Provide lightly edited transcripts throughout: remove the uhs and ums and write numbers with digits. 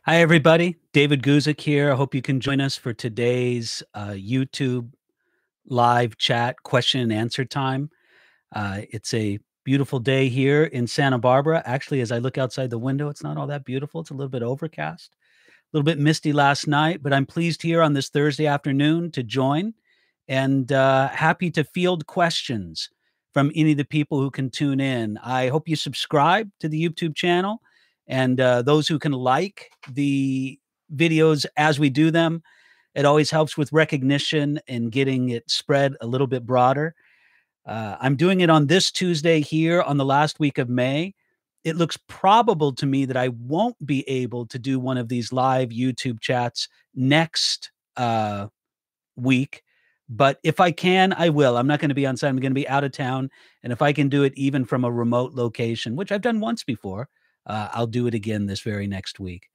Hi, everybody. David Guzik here. I hope you can join us for today's YouTube live chat question and answer time. It's a beautiful day here in Santa Barbara. Actually, as I look outside the window, it's not all that beautiful. It's a little bit overcast, a little bit misty last night, but I'm pleased here on this Thursday afternoon to join and happy to field questions from any of the people who can tune in. I hope you subscribe to the YouTube channel and those who can like the videos as we do them. It always helps with recognition and getting it spread a little bit broader. I'm doing it on this Tuesday here on the last week of May. It looks probable to me that I won't be able to do one of these live YouTube chats next week. But if I can, I will. I'm not going to be on site. I'm going to be out of town. And if I can do it even from a remote location, which I've done once before, I'll do it again this very next week.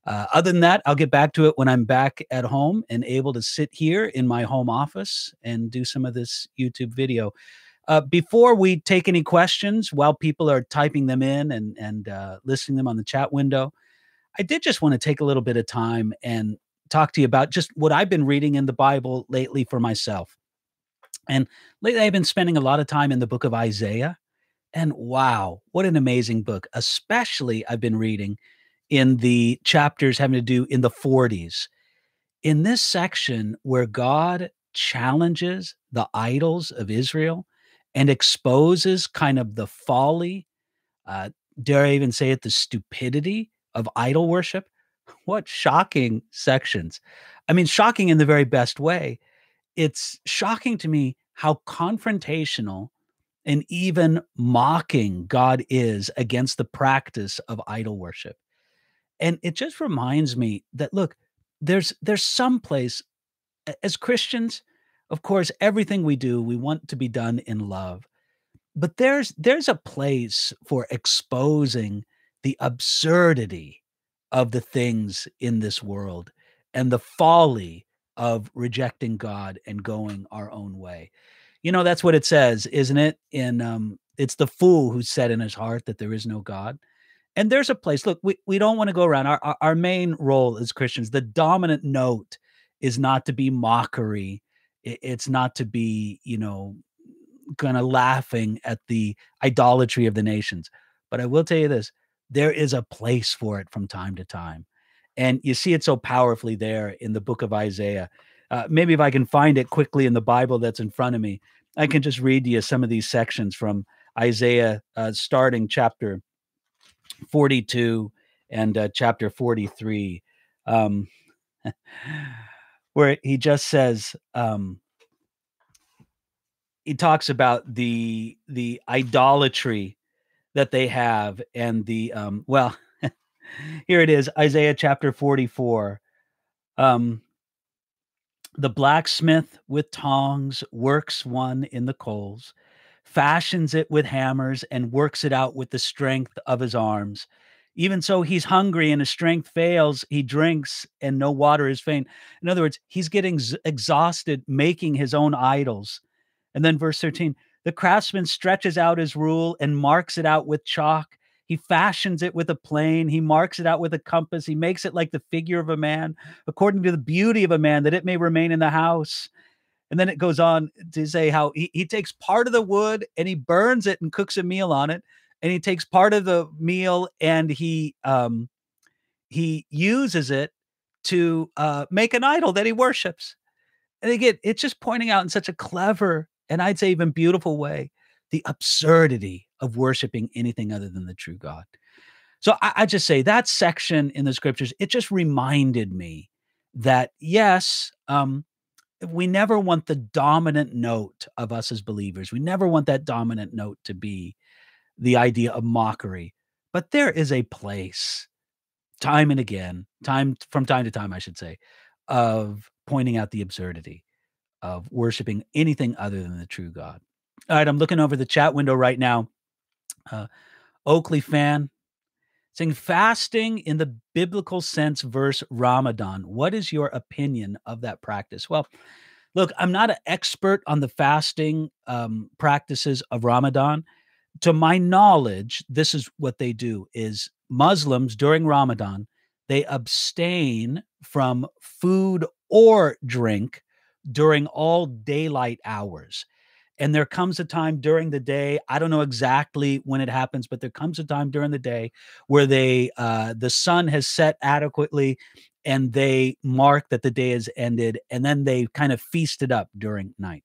Other than that, I'll get back to it when I'm back at home and able to sit here in my home office and do some of this YouTube video. Before we take any questions, while people are typing them in and listing them on the chat window, I did just want to take a little bit of time and talk to you about just what I've been reading in the Bible lately for myself. And lately, I've been spending a lot of time in the book of Isaiah. And wow, what an amazing book. Especially, I've been reading in the chapters having to do in the 40s. In this section where God challenges the idols of Israel and exposes kind of the folly, uh, dare I even say it, the stupidity of idol worship. What shocking sections. I mean, shocking in the very best way. It's shocking to me how confrontational and even mocking God is against the practice of idol worship. And it just reminds me that look, there's some place as Christians, of course, everything we do, we want to be done in love. But there's a place for exposing the absurdity of the things in this world and the folly of rejecting God and going our own way. You know, that's what it says, isn't it? It's the fool who said in his heart that there is no God. And there's a place. Look, we don't want to go around. Our main role as Christians, the dominant note is not to be mockery. It's not to be, kind of laughing at the idolatry of the nations. But I will tell you this, there is a place for it from time to time. And you see it so powerfully there in the book of Isaiah. Maybe if I can find it quickly in the Bible that's in front of me, I can just read to you some of these sections from Isaiah, starting chapter 42 and chapter 43, um, where he just says, he talks about the idolatry that they have and the well here it is, Isaiah chapter 44. um the blacksmith with tongs works one in the coals, fashions it with hammers, and works it out with the strength of his arms. Even so, he's hungry and his strength fails. He drinks and no water is faint. In other words, he's getting exhausted making his own idols. And then verse 13, the craftsman stretches out his rule and marks it out with chalk. He fashions it with a plane. He marks it out with a compass. He makes it like the figure of a man, according to the beauty of a man, that it may remain in the house. And then it goes on to say how he takes part of the wood and he burns it and cooks a meal on it. And he takes part of the meal and he uses it to make an idol that he worships. And again, it's just pointing out in such a clever and I'd say even beautiful way the absurdity of worshiping anything other than the true God. So I just say that section in the scriptures, it just reminded me that yes, we never want the dominant note of us as believers. We never want that dominant note to be the idea of mockery. But there is a place, time and again, time from time to time, I should say, of pointing out the absurdity of worshiping anything other than the true God. All right, I'm looking over the chat window right now. Oakley fan saying fasting in the biblical sense versus Ramadan. What is your opinion of that practice? Well, look, I'm not an expert on the fasting practices of Ramadan. To my knowledge, this is what they do: is Muslims during Ramadan, they abstain from food or drink during all daylight hours. And there comes a time during the day, I don't know exactly when it happens, but there comes a time during the day where the sun has set adequately and they mark that the day has ended, and then they kind of feast it up during night.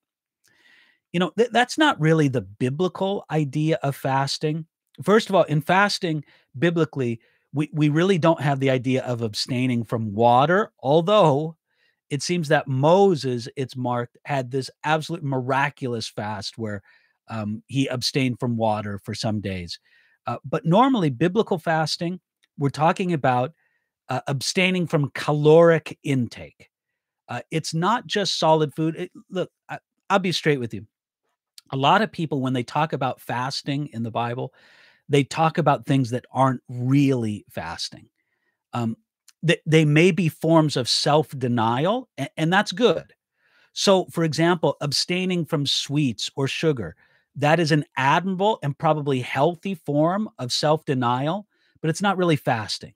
That's not really the biblical idea of fasting. First of all, in fasting, biblically, we really don't have the idea of abstaining from water, although it seems that Moses, it's marked, had this absolute miraculous fast where he abstained from water for some days. But normally, biblical fasting, we're talking about abstaining from caloric intake. It's not just solid food. Look, I'll be straight with you. A lot of people, when they talk about fasting in the Bible, they talk about things that aren't really fasting. Um, they may be forms of self-denial, and that's good. So, for example, abstaining from sweets or sugar, that is an admirable and probably healthy form of self-denial, but it's not really fasting.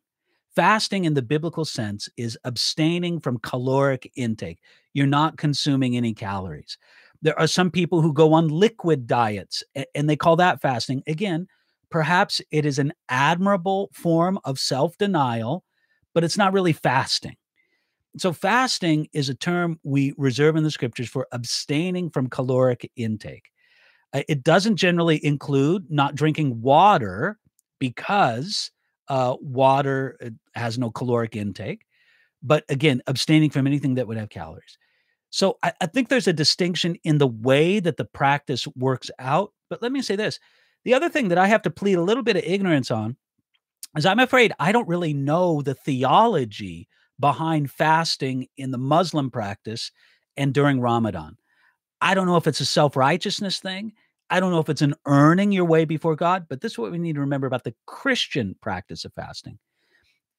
Fasting in the biblical sense is abstaining from caloric intake. You're not consuming any calories. There are some people who go on liquid diets and they call that fasting. Again, perhaps it is an admirable form of self denial, but it's not really fasting. So, fasting is a term we reserve in the scriptures for abstaining from caloric intake. It doesn't generally include not drinking water because water has no caloric intake, but again, abstaining from anything that would have calories. So I think there's a distinction in the way that the practice works out. But let me say this. The other thing that I have to plead a little bit of ignorance on is I'm afraid I don't really know the theology behind fasting in the Muslim practice and during Ramadan. I don't know if it's a self-righteousness thing. I don't know if it's an earning your way before God, but this is what we need to remember about the Christian practice of fasting.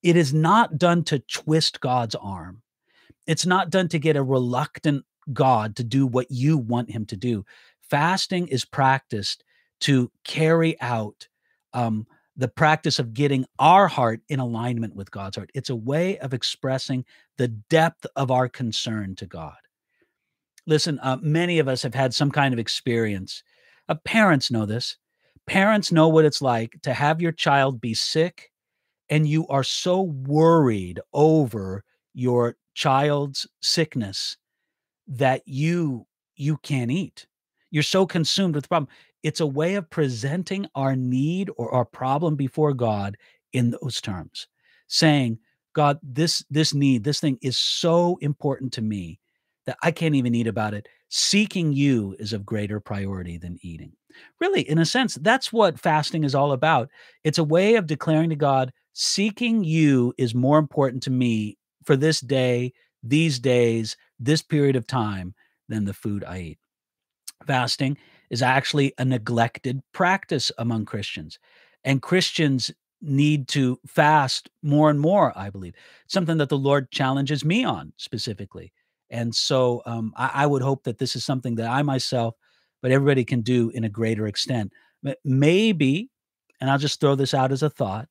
It is not done to twist God's arm. It's not done to get a reluctant God to do what you want him to do. Fasting is practiced to carry out the practice of getting our heart in alignment with God's heart. It's a way of expressing the depth of our concern to God. Listen, many of us have had some kind of experience. Parents know this. Parents know what it's like to have your child be sick, and you are so worried over your child's sickness that you can't eat. You're so consumed with the problem. It's a way of presenting our need or our problem before God in those terms, saying, God, this need, this thing is so important to me that I can't even eat about it. Seeking you is of greater priority than eating. Really, in a sense, that's what fasting is all about. It's a way of declaring to God, seeking you is more important to me for this day, these days, this period of time than the food I eat. Fasting is actually a neglected practice among Christians, and Christians need to fast more and more, I believe. Something that the Lord challenges me on specifically. And so I would hope that this is something that I myself, but everybody can do in a greater extent. Maybe, and I'll just throw this out as a thought,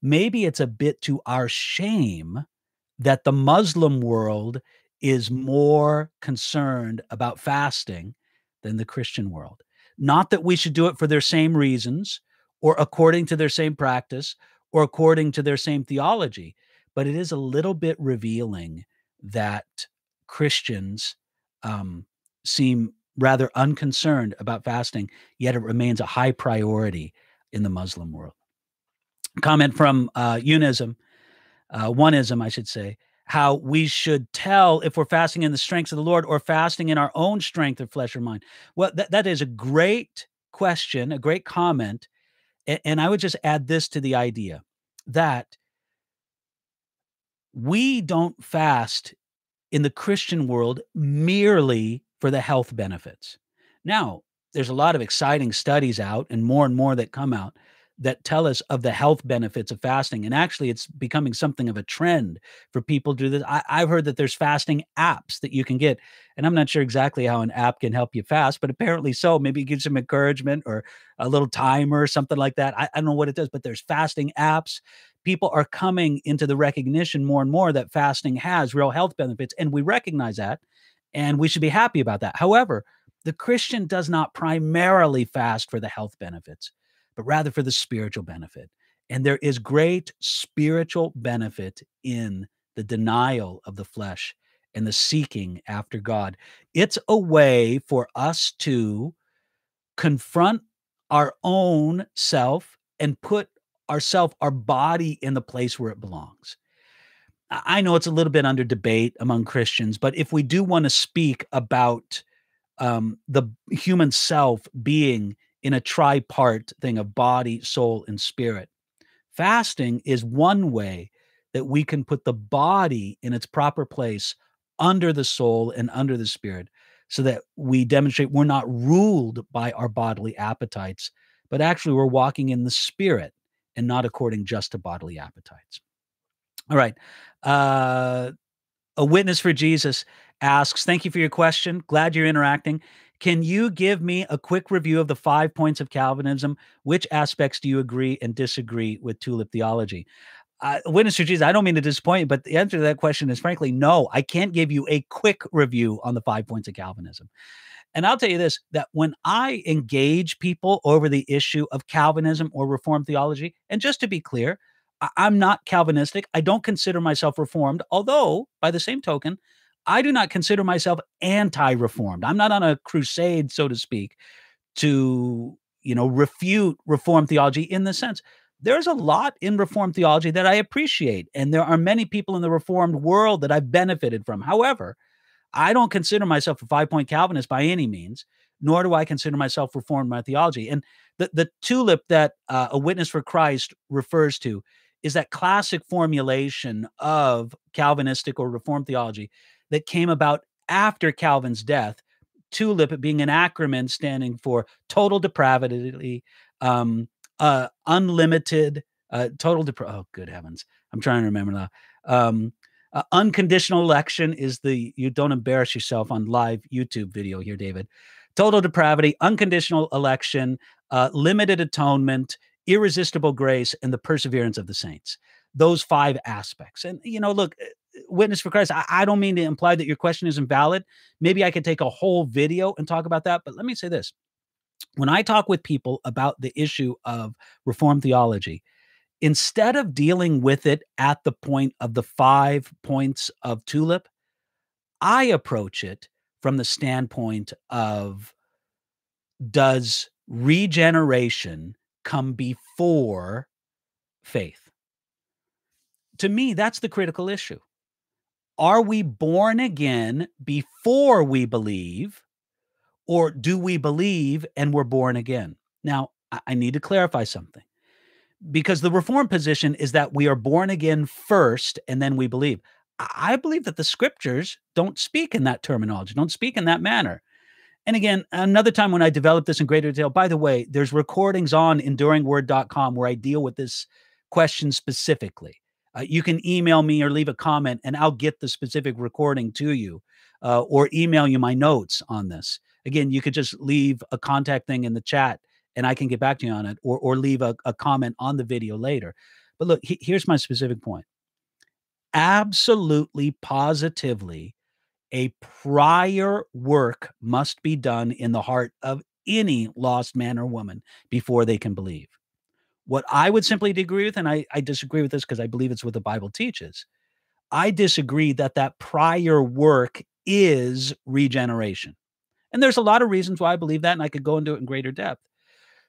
maybe it's a bit to our shame that the Muslim world is more concerned about fasting than the Christian world. Not that we should do it for their same reasons or according to their same practice or according to their same theology, but it is a little bit revealing that Christians seem rather unconcerned about fasting, yet it remains a high priority in the Muslim world. Comment from oneism, I should say, how we should tell if we're fasting in the strength of the Lord or fasting in our own strength of flesh or mind. Well, that is a great question, a great comment. And I would just add this to the idea that we don't fast in the Christian world merely for the health benefits. Now, there's a lot of exciting studies out and more that come out that tell us of the health benefits of fasting. And actually, it's becoming something of a trend for people to do this. I've heard that there's fasting apps that you can get. And I'm not sure exactly how an app can help you fast, but apparently so. Maybe it gives some encouragement or a little timer or something like that. I don't know what it does, but there's fasting apps. people are coming into the recognition more and more that fasting has real health benefits, and we recognize that, and we should be happy about that. However, the Christian does not primarily fast for the health benefits, but rather for the spiritual benefit. And there is great spiritual benefit in the denial of the flesh and the seeking after God. It's a way for us to confront our own self and put our body in the place where it belongs. I know it's a little bit under debate among Christians, but if we do want to speak about the human self being in a tripart thing of body, soul, and spirit, fasting is one way that we can put the body in its proper place under the soul and under the spirit so that we demonstrate we're not ruled by our bodily appetites, but actually we're walking in the spirit and not according just to bodily appetites. All right. Uh, a witness for Jesus asks, thank you for your question. Glad you're interacting. Can you give me a quick review of the 5 points of Calvinism? Which aspects do you agree and disagree with tulip theology? Witness for Jesus, I don't mean to disappoint you, but the answer to that question is frankly, no, I can't give you a quick review on the 5 points of Calvinism. And I'll tell you this, that when I engage people over the issue of Calvinism or Reformed theology, and just to be clear, I'm not Calvinistic. I don't consider myself Reformed, although by the same token, I do not consider myself anti-Reformed. I'm not on a crusade, so to speak, to, refute Reformed theology in the sense there's a lot in Reformed theology that I appreciate. And there are many people in the Reformed world that I've benefited from. However, I don't consider myself a 5-point Calvinist by any means, nor do I consider myself Reformed in my theology. And the tulip that a witness for Christ refers to is that classic formulation of Calvinistic or Reformed theology that came about after Calvin's death, TULIP being an acronym standing for total depravity, unlimited, oh, good heavens. I'm trying to remember now. Unconditional election is you don't embarrass yourself on live YouTube video here, David. Total depravity, unconditional election, limited atonement, irresistible grace, and the perseverance of the saints. Those 5 aspects. And, look, witness for Christ, I don't mean to imply that your question is invalid. Maybe I could take a whole video and talk about that. But let me say this. When I talk with people about the issue of Reformed theology, instead of dealing with it at the point of the 5 points of TULIP, I approach it from the standpoint of, does regeneration come before faith? To me, that's the critical issue. Are we born again before we believe, or do we believe and we're born again? Now, I need to clarify something, because the Reformed position is that we are born again first and then we believe. I believe that the scriptures don't speak in that terminology, don't speak in that manner. And again, another time when I develop this in greater detail, by the way, there's recordings on enduringword.com where I deal with this question specifically. You can email me or leave a comment and I'll get the specific recording to you, or email you my notes on this. Again, you could just leave a contact thing in the chat and I can get back to you on it, or leave a comment on the video later. But look, here's my specific point. Absolutely, positively, a prior work must be done in the heart of any lost man or woman before they can believe. What I would simply agree with, and I disagree with this because I believe it's what the Bible teaches, I disagree that that prior work is regeneration. And there's a lot of reasons why I believe that, and I could go into it in greater depth.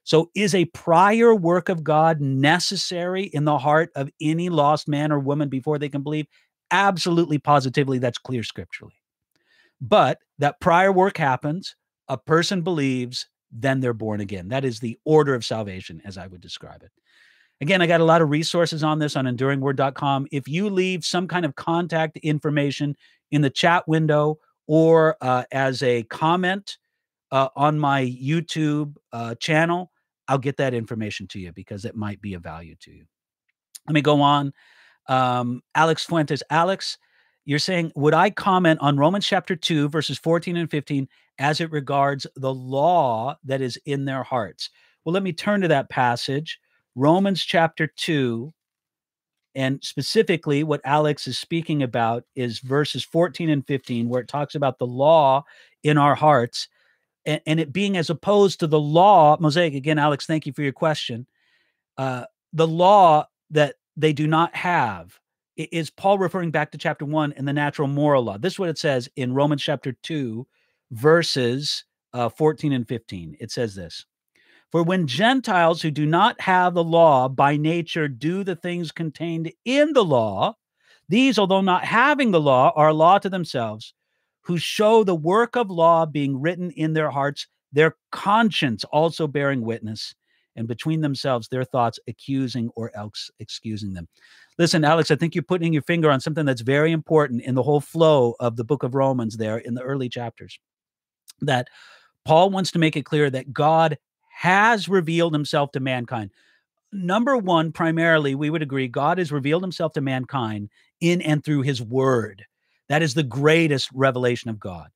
So is a prior work of God necessary in the heart of any lost man or woman before they can believe? Absolutely, positively, that's clear scripturally. But that prior work happens, a person believes, then they're born again. That is the order of salvation, as I would describe it. Again, I got a lot of resources on this on enduringword.com. If you leave some kind of contact information in the chat window or as a comment on my YouTube channel, I'll get that information to you because it might be of value to you. Let me go on. Alex Fuentes. Alex, you're saying, would I comment on Romans chapter 2, verses 14 and 15 as it regards the law that is in their hearts? Well, let me turn to that passage. Romans chapter 2, And specifically, what Alex is speaking about is verses 14 and 15, where it talks about the law in our hearts and it being as opposed to the law, Mosaic. Again, Alex, thank you for your question. The law that they do not have. Is Paul referring back to chapter 1 in the natural moral law? This is what it says in Romans chapter 2, verses 14 and 15. It says this. For when Gentiles who do not have the law by nature do the things contained in the law, these, although not having the law, are a law to themselves, who show the work of law being written in their hearts, their conscience also bearing witness, and between themselves their thoughts accusing or else excusing them. Listen, Alex, I think you're putting your finger on something that's very important in the whole flow of the book of Romans there in the early chapters, that Paul wants to make it clear that God has revealed himself to mankind. Number one, primarily, we would agree, God has revealed himself to mankind in and through his word. That is the greatest revelation of God.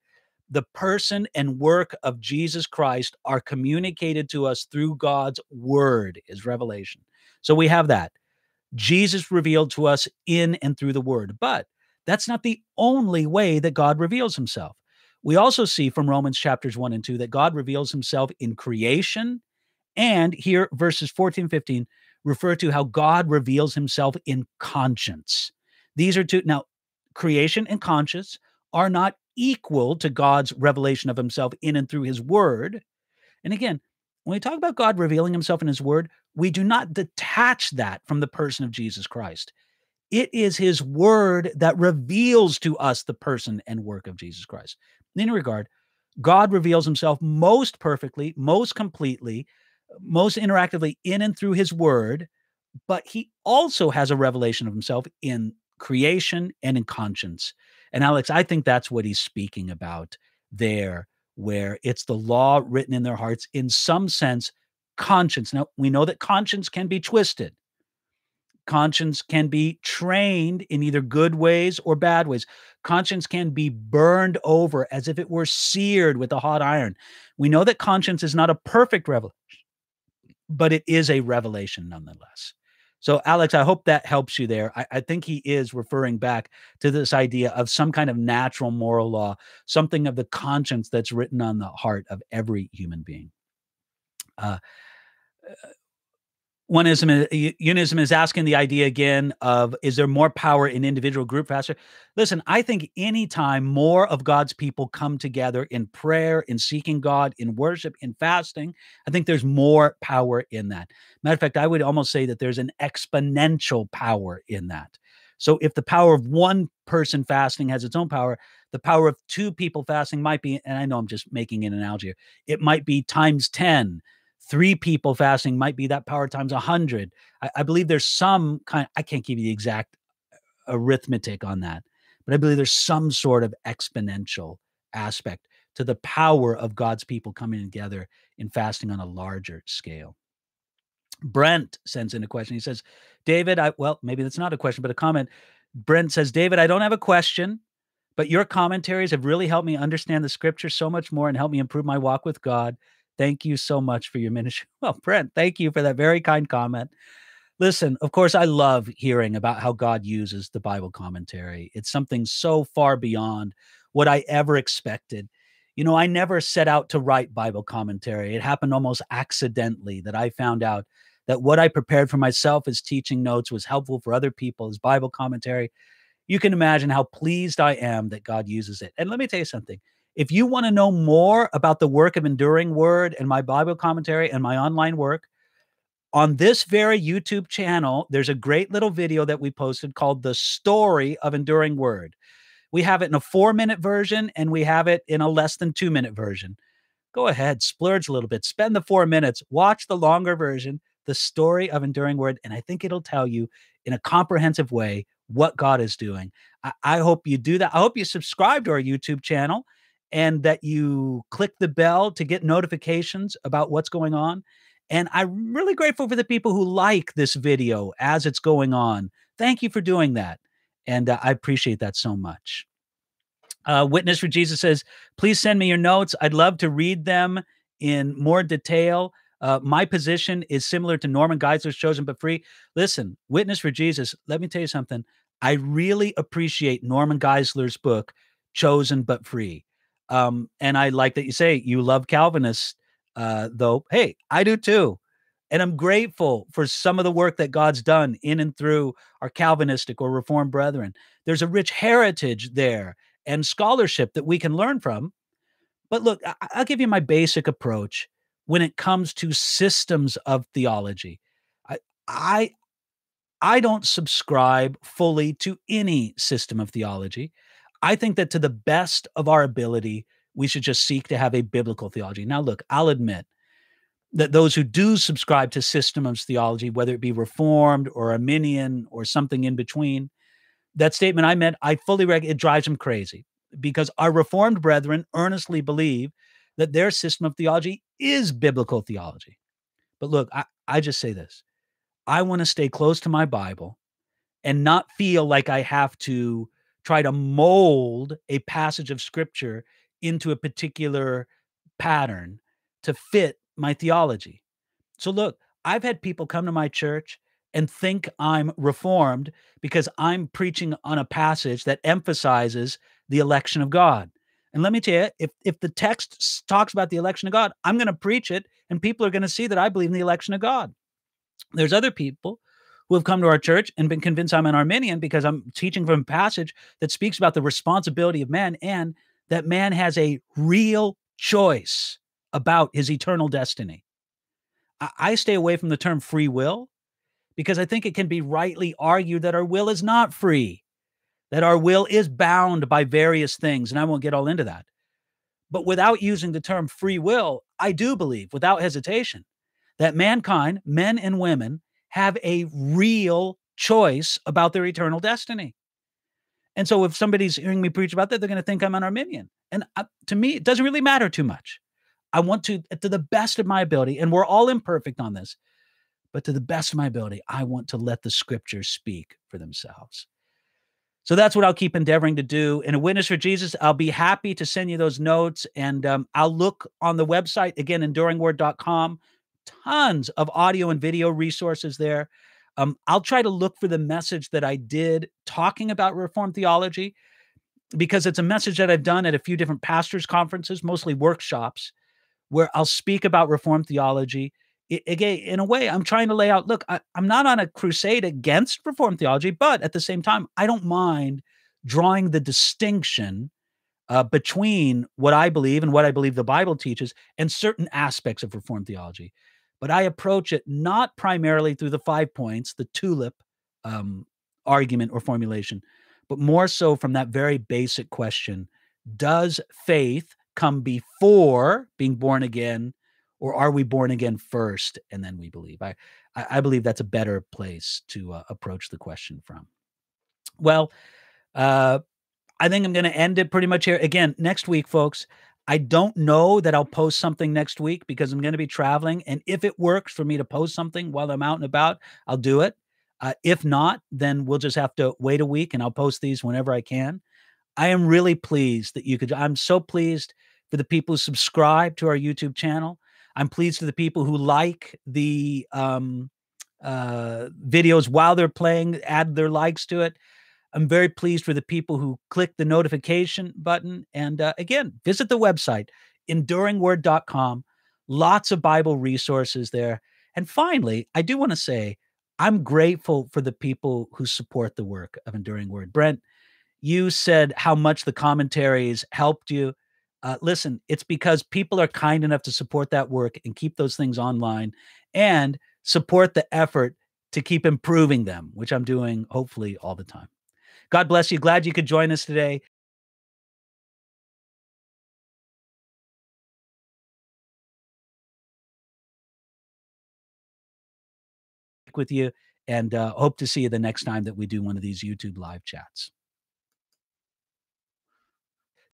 The person and work of Jesus Christ are communicated to us through God's word, is revelation. So we have that. Jesus revealed to us in and through the word. But that's not the only way that God reveals himself. We also see from Romans chapters 1 and 2 that God reveals himself in creation. And here, verses 14 and 15 refer to how God reveals himself in conscience. These are two. Now, creation and conscience are not equal to God's revelation of himself in and through his word. And again, when we talk about God revealing himself in his word, we do not detach that from the person of Jesus Christ. It is his word that reveals to us the person and work of Jesus Christ. In any regard, God reveals himself most perfectly, most completely, most interactively in and through his word, but he also has a revelation of himself in creation and in conscience. And Alex, I think that's what he's speaking about there, where it's the law written in their hearts, in some sense, conscience. Now, we know that conscience can be twisted. Conscience can be trained in either good ways or bad ways. Conscience can be burned over as if it were seared with a hot iron. We know that conscience is not a perfect revelation, but it is a revelation nonetheless. So, Alex, I hope that helps you there. I think he is referring back to this idea of some kind of natural moral law, something of the conscience that's written on the heart of every human being. Uh, Unism is asking the idea again of, is there more power in individual group faster? Listen, I think anytime more of God's people come together in prayer, in seeking God, in worship, in fasting, I think there's more power in that. Matter of fact, I would almost say that there's an exponential power in that. So if the power of one person fasting has its own power, the power of two people fasting might be, and I know I'm just making an analogy here, it might be times 10. Three people fasting might be that power times 100. I believe there's some kind, I can't give you the exact arithmetic on that, but I believe there's some sort of exponential aspect to the power of God's people coming together in fasting on a larger scale. Brent sends in a question. He says, David, well, maybe that's not a question, but a comment. Brent says, David, I don't have a question, but your commentaries have really helped me understand the scripture so much more and helped me improve my walk with God. Thank you so much for your ministry. Well, Brent, thank you for that very kind comment. Listen, of course, I love hearing about how God uses the Bible commentary. It's something so far beyond what I ever expected. You know, I never set out to write Bible commentary. It happened almost accidentally that I found out that what I prepared for myself as teaching notes was helpful for other people as Bible commentary. You can imagine how pleased I am that God uses it. And let me tell you something. If you want to know more about the work of Enduring Word and my Bible commentary and my online work, on this very YouTube channel, there's a great little video that we posted called The Story of Enduring Word. We have it in a 4-minute version and we have it in a less than 2-minute version. Go ahead, splurge a little bit, spend the 4 minutes, watch the longer version, The Story of Enduring Word, and I think it'll tell you in a comprehensive way what God is doing. I hope you do that. I hope you subscribe to our YouTube channel and that you click the bell to get notifications about what's going on. And I'm really grateful for the people who like this video as it's going on. Thank you for doing that. And I appreciate that so much. Witness for Jesus says, please send me your notes. I'd love to read them in more detail. My position is similar to Norman Geisler's Chosen but Free. Listen, Witness for Jesus, let me tell you something. I really appreciate Norman Geisler's book, Chosen but Free. And I like that you say you love Calvinists, though. Hey, I do too. And I'm grateful for some of the work that God's done in and through our Calvinistic or Reformed brethren. There's a rich heritage there and scholarship that we can learn from. But look, I'll give you my basic approach when it comes to systems of theology. I I I don't subscribe fully to any system of theology. I think that to the best of our ability, we should just seek to have a biblical theology. Now, look, I'll admit that those who do subscribe to systems theology, whether it be Reformed or Arminian or something in between, that statement I meant, I fully it drives them crazy because our Reformed brethren earnestly believe that their system of theology is biblical theology. But look, I just say this. I want to stay close to my Bible and not feel like I have to try to mold a passage of scripture into a particular pattern to fit my theology. So look, I've had people come to my church and think I'm reformed because I'm preaching on a passage that emphasizes the election of God. And let me tell you, if the text talks about the election of God, I'm going to preach it and people are going to see that I believe in the election of God. There's other people who have come to our church and been convinced I'm an Arminian because I'm teaching from a passage that speaks about the responsibility of man and that man has a real choice about his eternal destiny. I stay away from the term free will because I think it can be rightly argued that our will is not free, that our will is bound by various things. And I won't get all into that. But without using the term free will, I do believe without hesitation that mankind, men and women, have a real choice about their eternal destiny. And so if somebody's hearing me preach about that, they're going to think I'm an Arminian. And to me, it doesn't really matter too much. I want to the best of my ability, and we're all imperfect on this, but to the best of my ability, I want to let the scriptures speak for themselves. So that's what I'll keep endeavoring to do. In A Witness for Jesus, I'll be happy to send you those notes. And I'll look on the website, again, enduringword.com. Tons of audio and video resources there. I'll try to look for the message that I did talking about Reformed theology because it's a message that I've done at a few different pastors' conferences, mostly workshops, where I'll speak about Reformed theology. Again, in a way, I'm trying to lay out, look, I'm not on a crusade against Reformed theology, but at the same time, I don't mind drawing the distinction between what I believe and what I believe the Bible teaches and certain aspects of Reformed theology. But I approach it not primarily through the 5 points, the TULIP um, argument or formulation, but more so from that very basic question: does faith come before being born again, or are we born again first and then we believe? I believe that's a better place to approach the question from. Well, uh, I think I'm gonna end it pretty much here. Again, next week, folks, I don't know that I'll post something next week because I'm gonna be traveling, and if it works for me to post something while I'm out and about, I'll do it. If not, then we'll just have to wait a week, and I'll post these whenever I can. I am really pleased that you could I'm so pleased for the people who subscribe to our YouTube channel. I'm pleased for the people who like the, videos while they're playing, add their likes to it. I'm very pleased for the people who click the notification button. And again, visit the website, enduringword.com. Lots of Bible resources there. And finally, I do want to say I'm grateful for the people who support the work of Enduring Word. Brent, you said how much the commentaries helped you. Listen, it's because people are kind enough to support that work and keep those things online and support the effort to keep improving them, which I'm doing hopefully all the time. God bless you. Glad you could join us today with you and hope to see you the next time that we do one of these YouTube live chats.